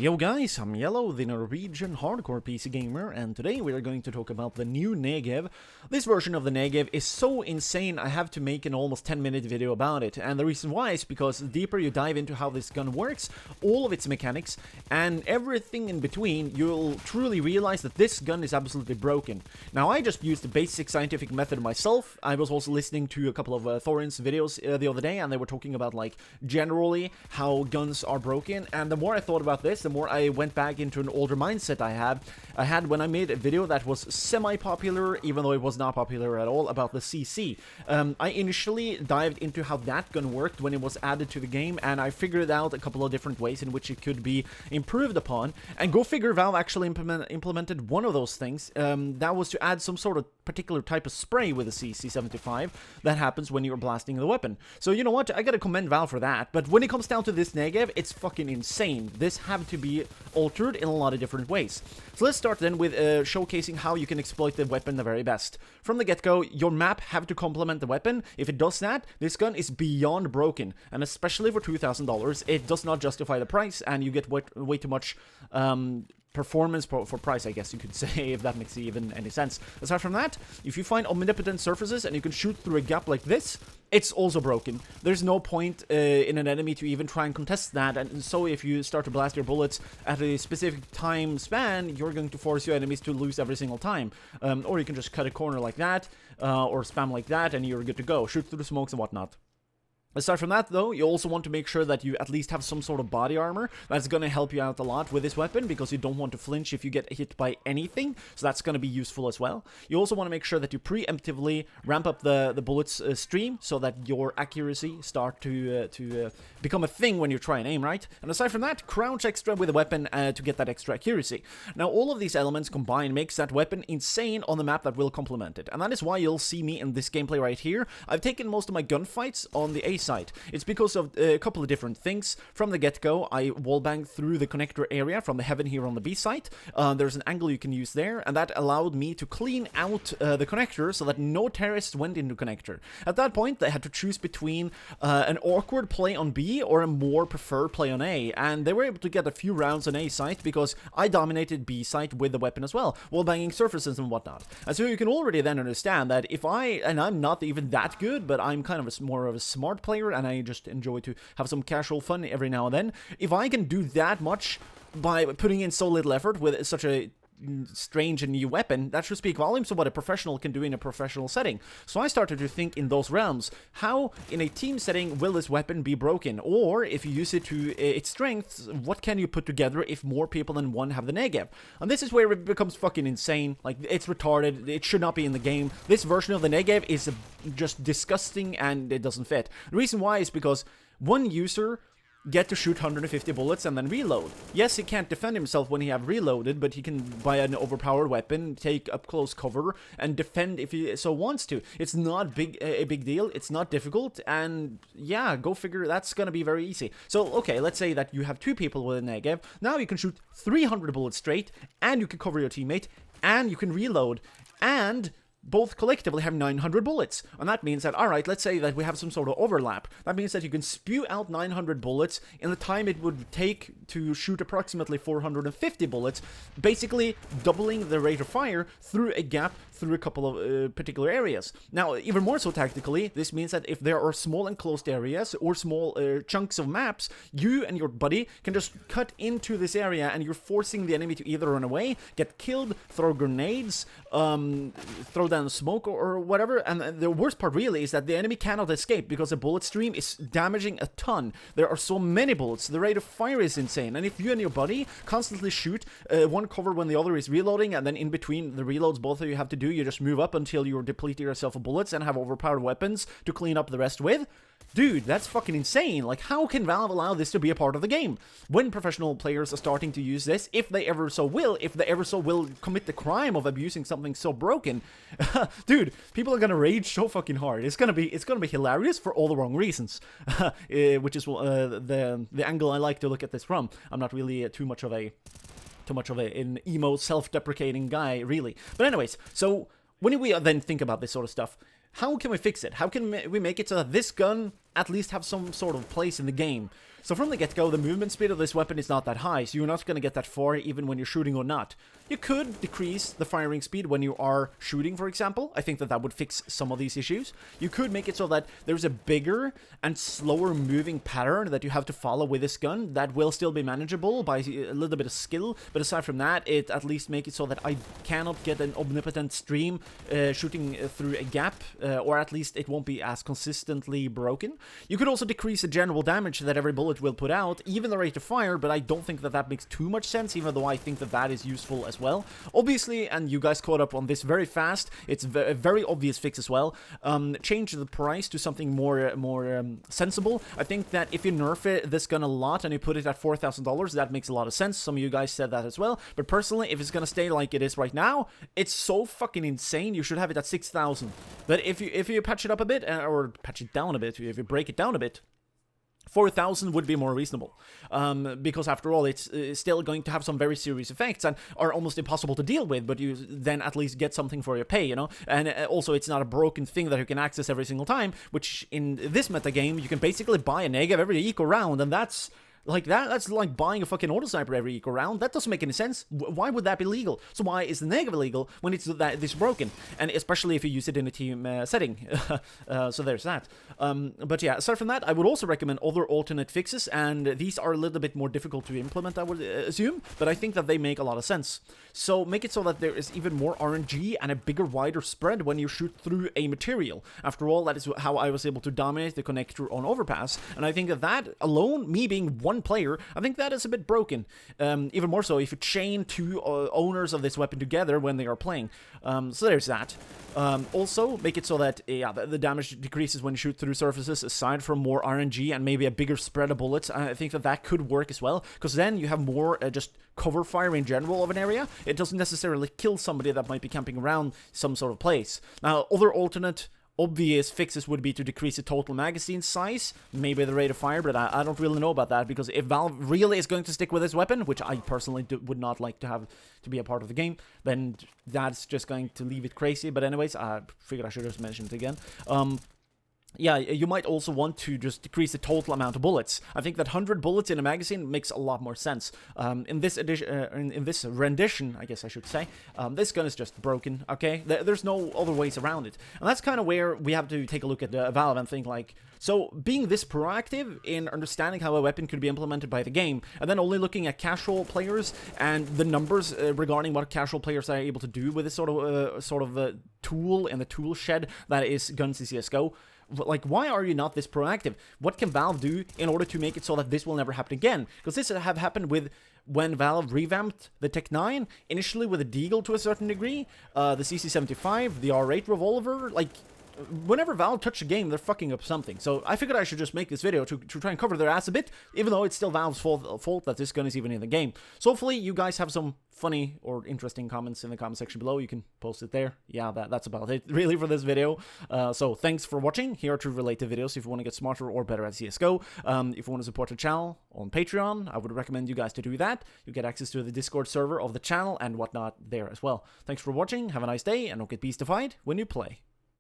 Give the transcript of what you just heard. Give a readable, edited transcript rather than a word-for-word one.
Yo guys, I'm Yellow, the Norwegian hardcore PC gamer, and today we are going to talk about the new Negev. This version of the Negev is so insane I have to make an almost 10-minute video about it, and the reason why is because the deeper you dive into how this gun works, all of its mechanics, and everything in between, you'll truly realize that this gun is absolutely broken. Now, I just used the basic scientific method myself. I was also listening to a couple of Thorin's videos the other day, and they were talking about, like, generally how guns are broken, and the more I thought about this, the more I went back into an older mindset I had when I made a video that was semi-popular, even though it was not popular at all, about the CC. I initially dived into how that gun worked when it was added to the game, and I figured out a couple of different ways in which it could be improved upon, and go figure, Valve actually implemented one of those things. That was to add some sort of particular type of spray with the CC75 that happens when you're blasting the weapon. So you know what, I gotta commend Valve for that, but when it comes down to this Negev, it's fucking insane. This have to be altered in a lot of different ways. So let's start then with showcasing how you can exploit the weapon the very best. From the get-go, your map have to complement the weapon. If it does that, this gun is beyond broken, and especially for $2,000, it does not justify the price, and you get way too much performance for price, I guess you could say, if that makes even any sense. Aside from that, if you find omnipotent surfaces and you can shoot through a gap like this, it's also broken. There's no point in an enemy to even try and contest that, and so if you start to blast your bullets at a specific time span, you're going to force your enemies to lose every single time. Or you can just cut a corner like that, or spam like that, and you're good to go. Shoot through the smokes and whatnot. Aside from that, though, you also want to make sure that you at least have some sort of body armor. That's going to help you out a lot with this weapon, because you don't want to flinch if you get hit by anything, so that's going to be useful as well. You also want to make sure that you preemptively ramp up the bullets stream, so that your accuracy start to become a thing when you try and aim, right? And aside from that, crouch extra with a weapon to get that extra accuracy. Now, all of these elements combined makes that weapon insane on the map that will complement it, and that is why you'll see me in this gameplay right here. I've taken most of my gunfights on the A side. It's because of a couple of different things. From the get-go, I wallbanged through the connector area from the heaven here on the B side. There's an angle you can use there, and that allowed me to clean out the connector so that no terrorists went into connector. At that point, they had to choose between an awkward play on B or a more preferred play on A, and they were able to get a few rounds on A site because I dominated B site with the weapon as well, wallbanging surfaces and whatnot. And so you can already then understand that if and I'm not even that good, but I'm kind of more of a smart player, and I just enjoy to have some casual fun every now and then. If I can do that much by putting in so little effort with such a strange and new weapon, that should speak volumes of what a professional can do in a professional setting. So I started to think in those realms. How, in a team setting, will this weapon be broken? Or, if you use it to its strengths, what can you put together if more people than one have the Negev? And this is where it becomes fucking insane. Like, it's retarded. It should not be in the game. This version of the Negev is just disgusting, and it doesn't fit. The reason why is because one user get to shoot 150 bullets and then reload. Yes, he can't defend himself when he have reloaded, but he can buy an overpowered weapon, take up close cover, and defend if he so wants to. It's not a big deal, it's not difficult, and yeah, go figure, that's gonna be very easy. So, okay, let's say that you have two people with a Negev. Now you can shoot 300 bullets straight, and you can cover your teammate, and you can reload, and both collectively have 900 bullets. And that means that, alright, let's say that we have some sort of overlap. That means that you can spew out 900 bullets in the time it would take to shoot approximately 450 bullets, basically doubling the rate of fire through a gap through a couple of particular areas. Now, even more so tactically, this means that if there are small enclosed areas or small chunks of maps, you and your buddy can just cut into this area, and you're forcing the enemy to either run away, get killed, throw grenades, throw down smoke or whatever. And the worst part really is that the enemy cannot escape because the bullet stream is damaging a ton. There are so many bullets, the rate of fire is insane, and if you and your buddy constantly shoot one cover when the other is reloading, and then in between the reloads both of you have to do, you just move up until you're depleting yourself of bullets and have overpowered weapons to clean up the rest with. Dude, that's fucking insane. Like, how can Valve allow this to be a part of the game? When professional players are starting to use this, if they ever so will commit the crime of abusing something so broken, dude, people are gonna rage so fucking hard. It's gonna be hilarious for all the wrong reasons, which is the angle I like to look at this from. I'm not really too much of an emo, self-deprecating guy, really. But anyways, so when we then think about this sort of stuff, how can we fix it? How can we make it so that this gun at least have some sort of place in the game? So from the get-go, the movement speed of this weapon is not that high, so you're not going to get that far even when you're shooting or not. You could decrease the firing speed when you are shooting, for example. I think that that would fix some of these issues. You could make it so that there's a bigger and slower moving pattern that you have to follow with this gun. That will still be manageable by a little bit of skill, but aside from that, it at least make it so that I cannot get an omnipotent stream shooting through a gap, or at least it won't be as consistently broken. You could also decrease the general damage that every bullet will put out, even the rate of fire, but I don't think that that makes too much sense, even though I think that that is useful as well. Obviously, and you guys caught up on this very fast, it's a very obvious fix as well. Change the price to something more sensible. I think that if you nerf this gun a lot and you put it at $4,000, that makes a lot of sense. Some of you guys said that as well, but personally, if it's gonna stay like it is right now, it's so fucking insane. You should have it at 6,000. But if you patch it up a bit, or patch it down a bit, if you break it down a bit, 4,000 would be more reasonable, because after all, it's still going to have some very serious effects and are almost impossible to deal with, but you then at least get something for your pay, you know? And also, it's not a broken thing that you can access every single time, which in this metagame, you can basically buy a Negev every eco round, and that's like buying a fucking auto sniper every eco round. That doesn't make any sense. Why would that be legal? So why is the Negev illegal when it's this broken? And especially if you use it in a team setting. So there's that. But yeah, aside from that, I would also recommend other alternate fixes, and these are a little bit more difficult to implement, I would assume, but I think that they make a lot of sense. So make it so that there is even more RNG and a bigger, wider spread when you shoot through a material. After all, that is how I was able to dominate the connector on Overpass, and I think that alone, me being one player, I think that is a bit broken. Even more so if you chain two owners of this weapon together when they are playing. So there's that. Also, make it so that the damage decreases when you shoot through surfaces, aside from more RNG and maybe a bigger spread of bullets. I think that that could work as well, because then you have more just cover fire in general of an area. It doesn't necessarily kill somebody that might be camping around some sort of place. Now, other alternate obvious fixes would be to decrease the total magazine size, maybe the rate of fire, but I don't really know about that, because if Valve really is going to stick with this weapon, which I personally would not like to have to be a part of the game, then that's just going to leave it crazy. But anyways, I figured I should just mention it again. Yeah, you might also want to just decrease the total amount of bullets. I think that 100 bullets in a magazine makes a lot more sense. In this edition, in this rendition, I guess I should say, this gun is just broken, okay? There's no other ways around it. And that's kind of where we have to take a look at Valve and think like, so being this proactive in understanding how a weapon could be implemented by the game, and then only looking at casual players and the numbers regarding what casual players are able to do with this sort of tool in the tool shed that is guns in CSGO, like, why are you not this proactive? What can Valve do in order to make it so that this will never happen again? Because this have happened with when Valve revamped the Tech 9, initially with the Deagle to a certain degree, the CC75, the R8 revolver, like, whenever Valve touch a game, they're fucking up something. So I figured I should just make this video to try and cover their ass a bit, even though it's still Valve's fault that this gun is even in the game. So hopefully you guys have some funny or interesting comments in the comment section below. You can post it there. Yeah, that's about it really for this video. So thanks for watching. Here are two related videos if you want to get smarter or better at CSGO. If you want to support the channel on Patreon, I would recommend you guys to do that. You get access to the Discord server of the channel and whatnot there as well. Thanks for watching. Have a nice day, and don't get beastified when you play.